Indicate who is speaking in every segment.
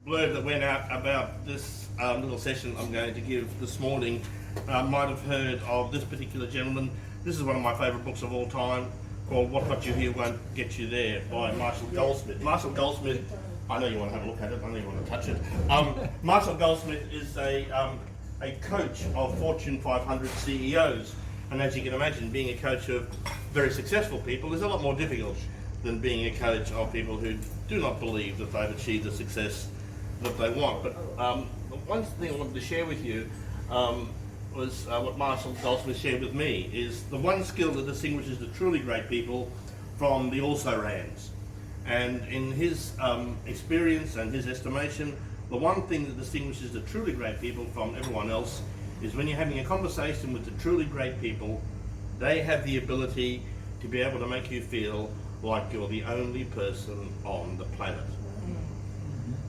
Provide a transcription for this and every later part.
Speaker 1: word that went out about this little session I'm going to give this morning might have heard of this particular gentleman. This is one of my favourite books of all time, called What Got You Here Won't Get You There by Marshall Goldsmith. Marshall Goldsmith, I know you want to have a look at it, I know you want to touch it. Marshall Goldsmith is a coach of Fortune 500 CEOs, and as you can imagine, being a coach of very successful people is a lot more difficult than being a coach of people who do not believe that they've achieved the success that they want. But the one thing I wanted to share with you was what Marshall Goldsmith shared with me, is the one skill that distinguishes the truly great people from the also-rans. And in his experience and his estimation, the one thing that distinguishes the truly great people from everyone else is when you're having a conversation with the truly great people, they have the ability to be able to make you feel like you're the only person on the planet.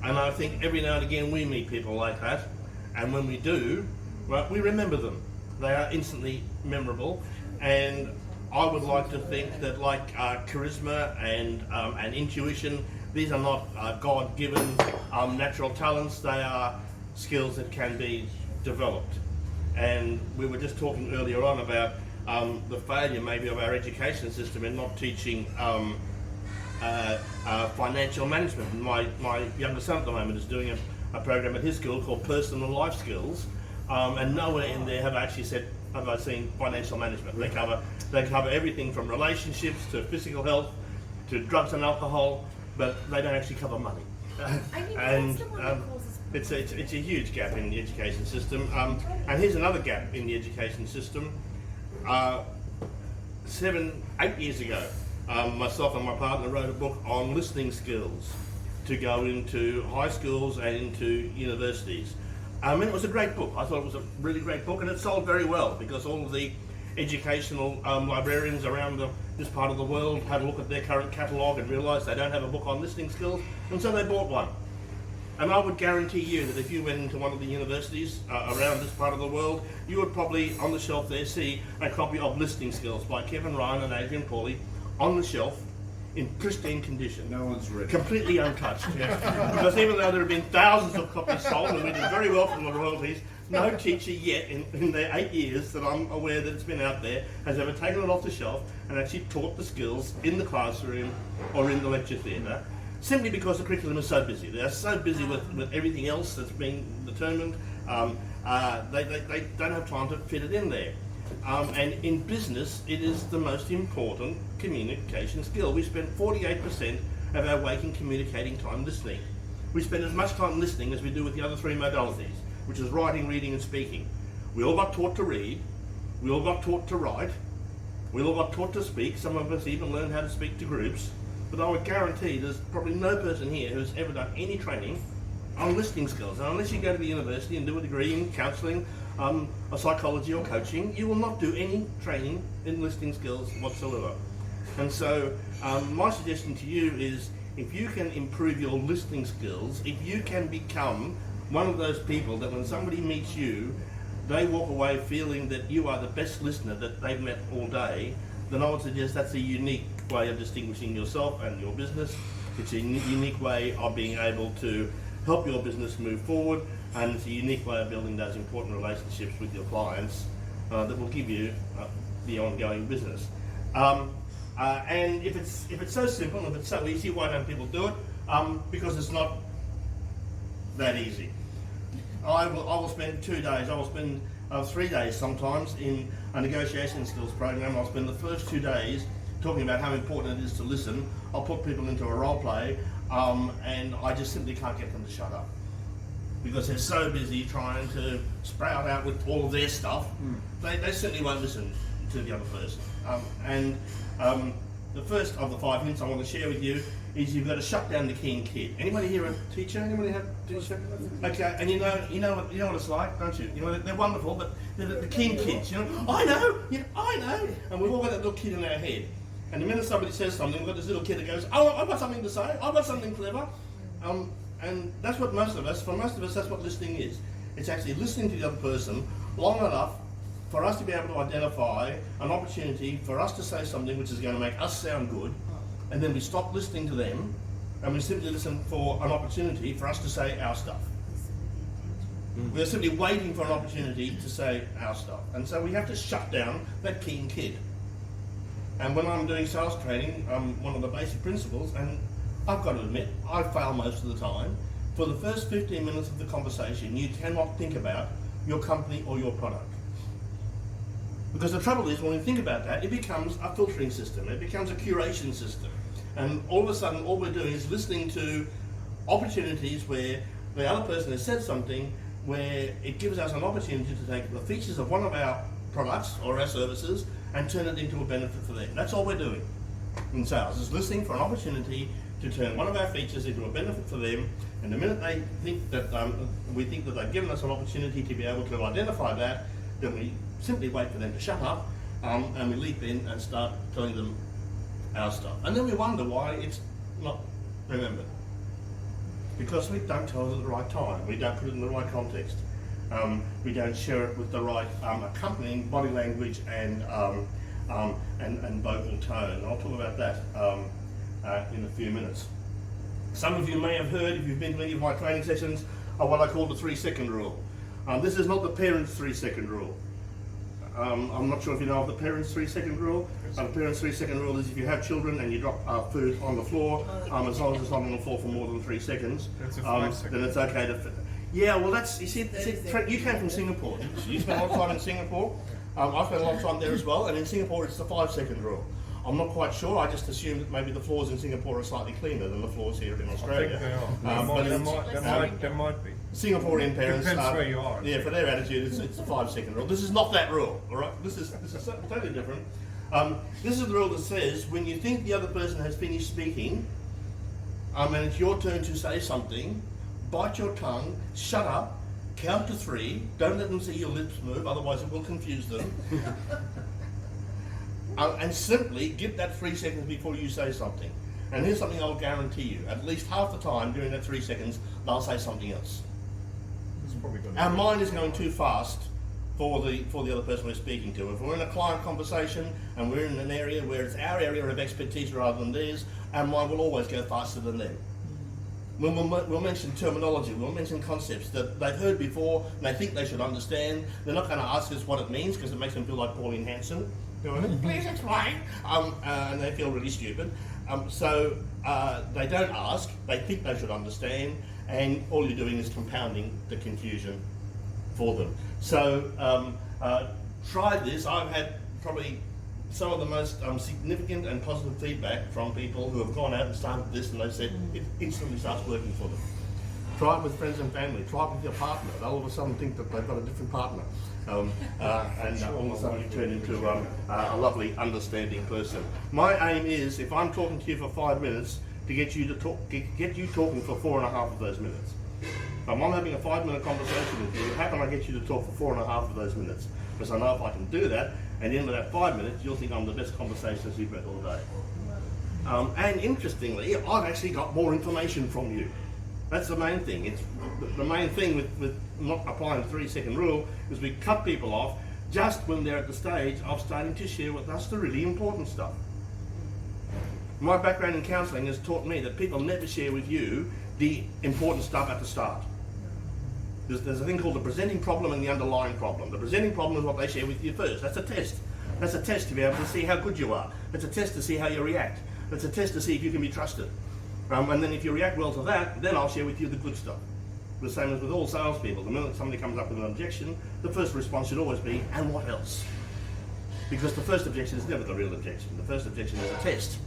Speaker 1: And I think every now and again we meet people like that, and when we do, well, we remember them. They are instantly memorable, and I would like to think that, like charisma and intuition, these are not God-given natural talents. They are skills that can be developed. And we were just talking earlier on about the failure maybe of our education system in not teaching financial management. And my younger son at the moment is doing a program at his school called Personal Life Skills, and nowhere in there have I seen financial management. They cover everything from relationships to physical health to drugs and alcohol, but they don't actually cover money. And it's a huge gap in the education system. And here's another gap in the education system. 8 years ago, myself and my partner wrote a book on listening skills to go into high schools and into universities. And it was a great book. I thought it was a really great book, and it sold very well because all of the educational librarians around this part of the world had a look at their current catalogue and realised they don't have a book on listening skills, and so they bought one. And I would guarantee you that if you went into one of the universities around this part of the world, you would probably on the shelf there see a copy of Listening Skills by Kevin Ryan and Adrian Pauly on the shelf in pristine condition.
Speaker 2: No one's read it.
Speaker 1: Completely untouched. Because even though there have been thousands of copies sold and we did very well from the royalties, no teacher yet in their 8 years that I'm aware that it's been out there has ever taken it off the shelf and actually taught the skills in the classroom or in the lecture theatre, simply because the curriculum is so busy. They're so busy with everything else that's being determined, they don't have time to fit it in there. And in business, it is the most important communication skill. We spend 48% of our waking communicating time listening. We spend as much time listening as we do with the other three modalities, which is writing, reading and speaking. We all got taught to read, we all got taught to write, we all got taught to speak. Some of us even learned how to speak to groups. But I would guarantee there's probably no person here who's ever done any training on listening skills. And unless you go to the university and do a degree in counselling, or psychology or coaching, you will not do any training in listening skills whatsoever. And so my suggestion to you is, if you can improve your listening skills, if you can become one of those people that when somebody meets you, they walk away feeling that you are the best listener that they've met all day, then I would suggest that's a unique way of distinguishing yourself and your business. It's a unique way of being able to help your business move forward, and it's a unique way of building those important relationships with your clients that will give you the ongoing business. And if it's so simple, if it's so easy, why don't people do it? Because it's not that easy. I will spend 2 days, I will spend 3 days sometimes in a negotiation skills program. I'll spend the first 2 days talking about how important it is to listen. I'll put people into a role play, and I just simply can't get them to shut up because they're so busy trying to sprout out with all of their stuff. They certainly won't listen to the other person. The first of the 5 hints I want to share with you is you've got to shut down the keen kid. Anybody here a teacher? Anybody have a teacher? Okay, and you know what it's like, don't you? You know they're wonderful, but they're the keen kids. You know, I know, and we've all got that little kid in our head. And the minute somebody says something, we've got this little kid that goes, "Oh, I've got something to say. I've got something clever." And that's what for most of us, that's what listening is. It's actually listening to the other person long enough for us to be able to identify an opportunity for us to say something which is going to make us sound good, and then we stop listening to them and we simply listen for an opportunity for us to say our stuff. We're simply waiting for an opportunity to say our stuff. And so we have to shut down that keen kid. And when I'm doing sales training, one of the basic principles, and I've got to admit, I fail most of the time, for the first 15 minutes of the conversation, you cannot think about your company or your product. Because the trouble is, when we think about that, it becomes a filtering system, it becomes a curation system. And all of a sudden, all we're doing is listening to opportunities where the other person has said something, where it gives us an opportunity to take the features of one of our products or our services and turn it into a benefit for them. That's all we're doing in sales, is listening for an opportunity to turn one of our features into a benefit for them. And the minute they think that we think that they've given us an opportunity to be able to identify that, then we simply wait for them to shut up, and we leap in and start telling them our stuff. And then we wonder why it's not remembered. Because we don't tell it at the right time, we don't put it in the right context, we don't share it with the right accompanying body language and vocal tone. I'll talk about that in a few minutes. Some of you may have heard, if you've been to any of my training sessions, of what I call the 3-second rule. This is not the parents' 3-second rule. I'm not sure if you know of the parents' 3-second rule. The parents' 3-second rule is if you have children and you drop food on the floor, as long as it's not on the floor for more than 3 seconds, then it's okay to. Yeah, well, that's, you see, you came from Singapore. You spent a lot of time in Singapore. I spent a lot of time there as well, and in Singapore it's the 5-second rule. I'm not quite sure. I just assumed that maybe the floors in Singapore are slightly cleaner than the floors here in Australia.
Speaker 2: I think they might be.
Speaker 1: Singaporean parents,
Speaker 2: depends where you are.
Speaker 1: Yeah, for their attitude, it's the 5-second rule. This is not that rule, all right? This is totally different. This is the rule that says when you think the other person has finished speaking, and it's your turn to say something, bite your tongue, shut up, count to 3. Don't let them see your lips move, otherwise it will confuse them. And simply give that 3 seconds before you say something. And here's something I'll guarantee you: at least half the time during that 3 seconds, they'll say something else. Our mind is going too fast for the other person we're speaking to. If we're in a client conversation and we're in an area where it's our area of expertise rather than theirs, our mind will always go faster than them. We'll mention terminology, we'll mention concepts that they've heard before and they think they should understand. They're not going to ask us what it means because it makes them feel like Pauline Hanson. Please explain. And they feel really stupid. So they don't ask, they think they should understand, and all you're doing is compounding the confusion for them. So try this. I've had probably some of the most significant and positive feedback from people who have gone out and started this, and they said it instantly starts working for them. Try it with friends and family. Try it with your partner. They'll all of a sudden think that they've got a different partner. And all of a sudden you turn into a lovely, understanding person. My aim is, if I'm talking to you for 5 minutes, to get you talking for 4.5 of those minutes. If I'm having a 5-minute conversation with you, how can I get you to talk for 4.5 of those minutes? Because I know if I can do that, and in that 5 minutes, you'll think I'm the best conversationalist you've met all day. And interestingly, I've actually got more information from you. That's the main thing. It's the main thing with not applying the 3-second rule is we cut people off just when they're at the stage of starting to share with us the really important stuff. My background in counselling has taught me that people never share with you the important stuff at the start. There's a thing called the presenting problem and the underlying problem. The presenting problem is what they share with you first. That's a test. That's a test to be able to see how good you are. It's a test to see how you react. It's a test to see if you can be trusted. And then if you react well to that, then I'll share with you the good stuff. The same as with all salespeople. The minute somebody comes up with an objection, the first response should always be, and what else? Because the first objection is never the real objection. The first objection is a test.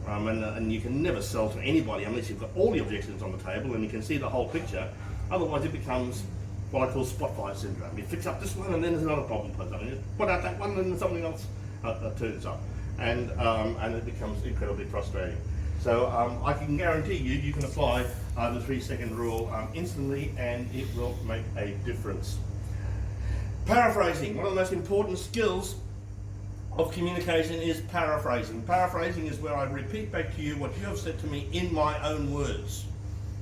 Speaker 1: And you can never sell to anybody unless you've got all the objections on the table and you can see the whole picture. Otherwise it becomes what I call spot fire syndrome. You fix up this one and then there's another problem pops up. And you put out that one and then something else turns up. And it becomes incredibly frustrating. So I can guarantee you can apply the 3-second rule instantly and it will make a difference. Paraphrasing. One of the most important skills of communication is paraphrasing. Paraphrasing is where I repeat back to you what you have said to me in my own words.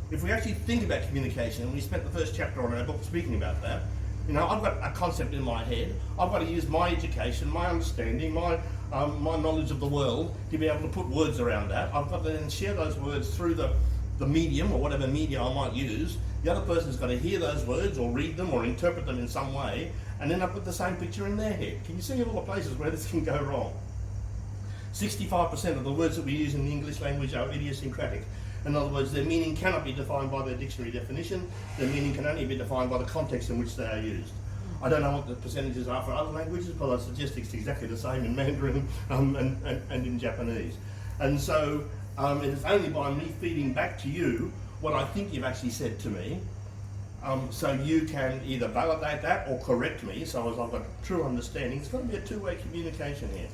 Speaker 1: If we actually think about communication, and we spent the first chapter on our book speaking about that, You know, I've got a concept in my head. I've got to use my education, my understanding, my knowledge of the world to be able to put words around that. I've got to then share those words through the medium or whatever media I might use. The other person's got to hear those words or read them or interpret them in some way, and then I put the same picture in their head. Can you see all the places where this can go wrong? 65% of the words that we use in the English language are idiosyncratic. In other words, their meaning cannot be defined by their dictionary definition. Their meaning can only be defined by the context in which they are used. I don't know what the percentages are for other languages, but I suggest it's exactly the same in Mandarin and in Japanese. And so it is only by me feeding back to you what I think you've actually said to me, so you can either validate that or correct me, so as I've got true understanding. It's got to be a two-way communication here.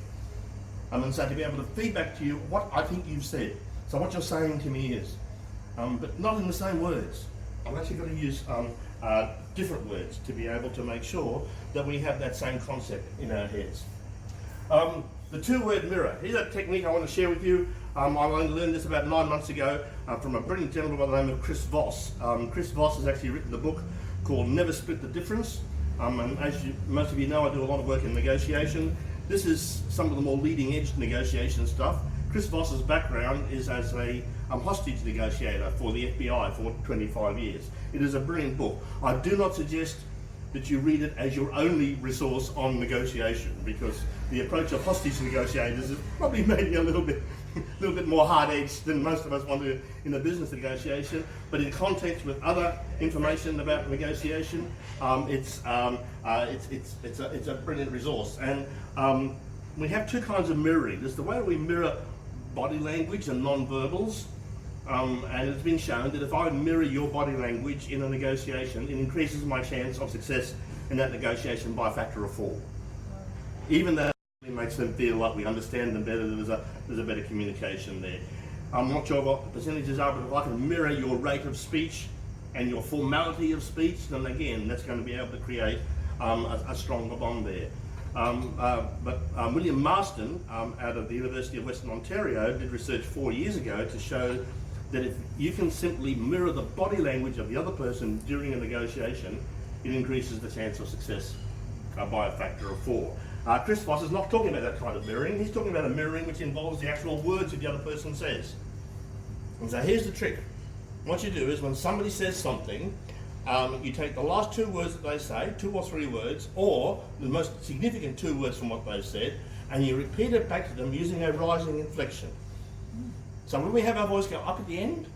Speaker 1: And so to be able to feed back to you what I think you've said. So what you're saying to me is, but not in the same words. I've actually got to use different words to be able to make sure that we have that same concept in our heads. The two-word mirror. Here's a technique I want to share with you. I only learned this about 9 months ago from a brilliant gentleman by the name of Chris Voss. Chris Voss has actually written a book called Never Split the Difference. And as most of you know, I do a lot of work in negotiation. This is some of the more leading edge negotiation stuff. Chris Voss's background is as a hostage negotiator for the FBI for 25 years. It is a brilliant book. I do not suggest that you read it as your only resource on negotiation, because the approach of hostage negotiators is probably maybe a little bit more hard-edged than most of us want to in a business negotiation. But in context with other information about negotiation, it's a brilliant resource. And we have two kinds of mirroring. There's the way we mirror body language and non-verbals, and it's been shown that if I mirror your body language in a negotiation, it increases my chance of success in that negotiation by a factor of 4. Even though it makes them feel like we understand them better, there's a better communication there. I'm not sure what the percentages are, but if I can mirror your rate of speech and your formality of speech, then again, that's going to be able to create a stronger bond there. William Marston out of the University of Western Ontario did research 4 years ago to show that if you can simply mirror the body language of the other person during a negotiation, it increases the chance of success by a factor of 4. Chris Voss is not talking about that kind of mirroring. He's talking about a mirroring which involves the actual words that the other person says. And so here's the trick. What you do is when somebody says something, you take the last 2 words that they say, 2 or 3 words, or the most significant 2 words from what they've said, and you repeat it back to them using a rising inflection. So when we have our voice go up at the end,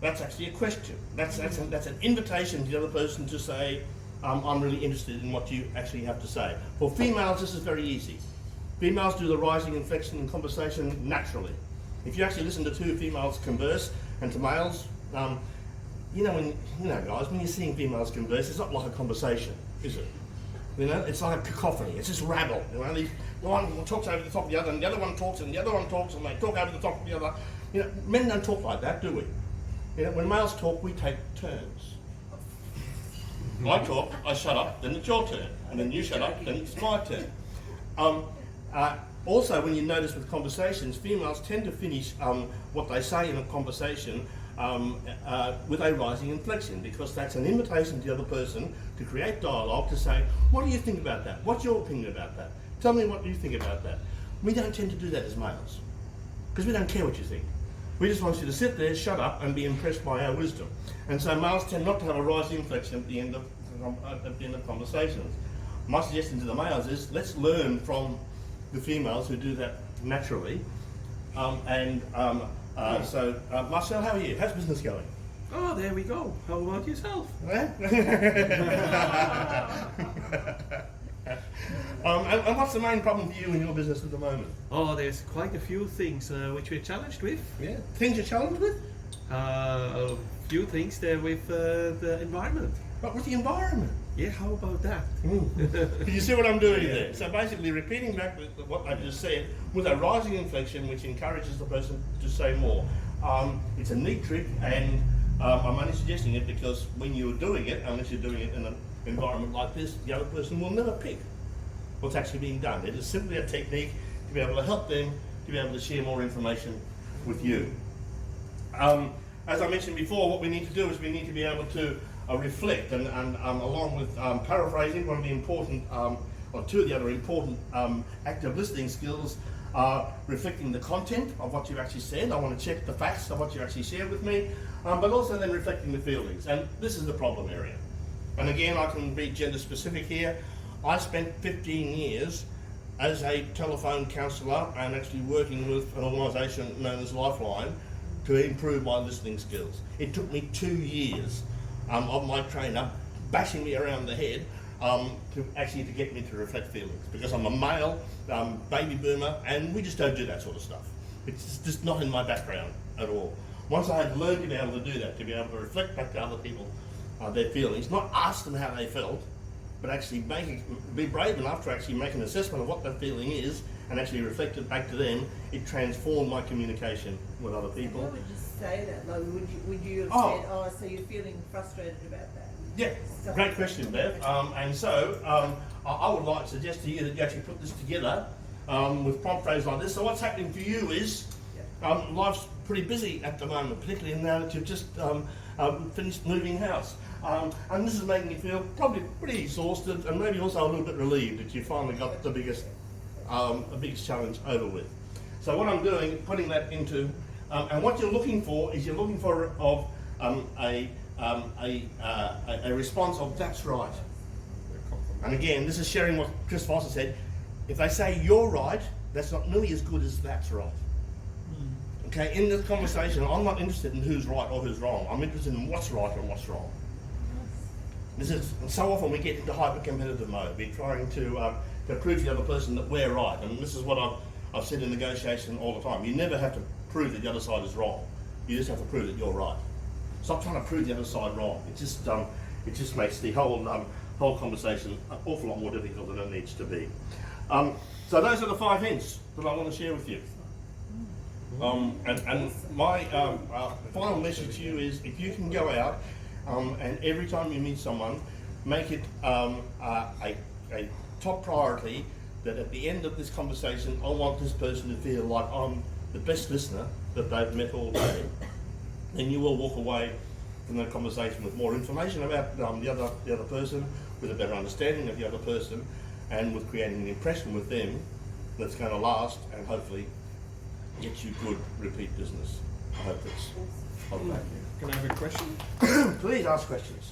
Speaker 1: that's actually a question. That's an invitation to the other person to say, I'm really interested in what you actually have to say. For females, this is very easy. Females do the rising inflection in conversation naturally. If you actually listen to 2 females converse, and to males, guys, when you're seeing females converse, it's not like a conversation, is it? It's like a cacophony. It's just rabble. One talks over the top of the other, and the other one talks, and the other one talks, and they talk over the top of the other. Men don't talk like that, do we? When males talk, we take turns. I talk, I shut up, then it's your turn, and then you shut up, then it's my turn. Also, when you notice with conversations, females tend to finish what they say in a conversation with a rising inflection, because that's an invitation to the other person to create dialogue, to say, what do you think about that? What's your opinion about that? Tell me what you think about that. We don't tend to do that as males, because we don't care what you think. We just want you to sit there, shut up, and be impressed by our wisdom. And so males tend not to have a rising inflection at the end of conversations. My suggestion to the males is, let's learn from the females who do that naturally. So Marcel, how are you? How's business going?
Speaker 3: Oh, there we go. How about yourself?
Speaker 1: And what's the main problem for you in your business at the moment?
Speaker 3: Oh, there's quite a few things which we're challenged with.
Speaker 1: Yeah, things you're challenged with?
Speaker 3: A few things there with the environment.
Speaker 1: What with the environment?
Speaker 3: Yeah, how about that?
Speaker 1: Can you see what I'm doing there? So basically repeating back what I just said with a rising inflection which encourages the person to say more. It's a neat trick, and I'm only suggesting it because when you're doing it, unless you're doing it in an environment like this, the other person will never pick what's actually being done. It is simply a technique to be able to help them to be able to share more information with you. As I mentioned before, what we need to do is we need to be able to reflect, and along with paraphrasing, one of the important, or two of the other important active listening skills are reflecting the content of what you've actually said. I want to check the facts of what you actually shared with me, but also then reflecting the feelings. And this is the problem area. And again, I can be gender specific here. I spent 15 years as a telephone counsellor and actually working with an organisation known as Lifeline to improve my listening skills. It took me 2 years of my trainer bashing me around the head to get me to reflect feelings, because I'm a male, baby boomer, and we just don't do that sort of stuff. It's just not in my background at all. Once I had learned to be able to do that, to be able to reflect back to other people their feelings, not ask them how they felt, but actually be brave enough to actually make an assessment of what that feeling is and actually reflect it back to them, it transformed my communication with other people.
Speaker 4: How would you say that? Like, would you have said, oh, so you're feeling frustrated about that?
Speaker 1: Yeah, great question, Bev. And so I would like to suggest to you that you actually put this together with prompt phrases like this. So what's happening for you is life's pretty busy at the moment, particularly now that you've just finished moving house. And this is making you feel probably pretty exhausted and maybe also a little bit relieved that you finally got the biggest challenge over with. So what I'm doing, putting that into, and what you're looking for is a response of that's right. And again, this is sharing what Chris Foster said. If they say you're right, that's not nearly as good as that's right. Okay, in this conversation, I'm not interested in who's right or who's wrong. I'm interested in what's right and what's wrong. So often we get into hyper-competitive mode. We're trying to prove to the other person that we're right. And this is what I've said in negotiation all the time. You never have to prove that the other side is wrong. You just have to prove that you're right. Stop trying to prove the other side wrong. It just makes the whole conversation an awful lot more difficult than it needs to be. So those are the 5 hints that I want to share with you. And my final message to you is, if you can go out and every time you meet someone, make it a top priority that at the end of this conversation, I want this person to feel like I'm the best listener that they've met all day. Then you will walk away from that conversation with more information about the other person, with a better understanding of the other person, and with creating an impression with them that's going to last and hopefully get you good repeat business. I hope that's.
Speaker 3: Can I have a question?
Speaker 1: Please ask questions.